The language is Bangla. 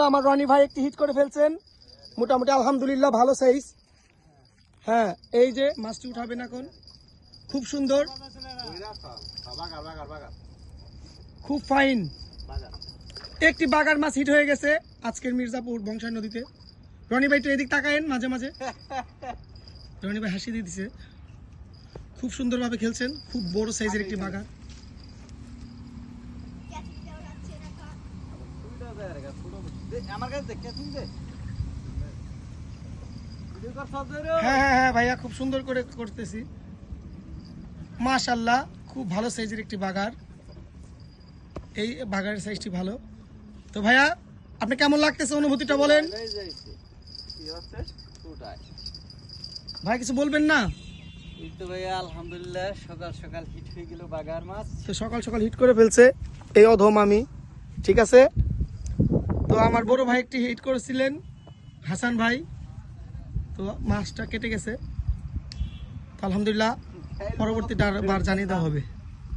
আমার রনি ভাই একটি হিট করে ফেলছেন, মোটামুটি আলহামদুলিল্লাহ ভালো সাইজ। হ্যাঁ, এই যে মাছটি উঠাবেন এখন, খুব সুন্দর, খুব ফাইন একটি বাগার মাছ হিট হয়ে গেছে আজকের মির্জাপুর বংশাই নদীতে। রনি ভাই তো এদিক তাকায়েন মাঝে মাঝে, রনি ভাই হাসি দিয়ে দিছে। খুব সুন্দরভাবে খেলছেন, খুব বড় সাইজের একটি বাগার। হ্যাঁ হ্যাঁ হ্যাঁ ভাইয়া, খুব সুন্দর করে করতেছি, মাশাআল্লাহ খুব ভালো সাইজের একটি বাগার। এই বাগারের সাইজটি ভালো। তো ভাইয়া আপনি কেমন লাগতেছে, অনুভূতিটা বলেন ভাই, কিছু বলবেন না? তো ভাইয়া আলহামদুলিল্লাহ সকাল সকাল হিট হয়ে গেল বাগার মাছ। তো সকাল সকাল হিট করে ফেলছে এই অধম আমি, ঠিক আছে। তো আমার বড় ভাই একটি হিট করেছিলেন হাসান ভাই, তো মাছটা কেটে গেছে। তো আলহামদুলিল্লাহ পরবর্তীটা বার জানিয়ে দেওয়া হবে।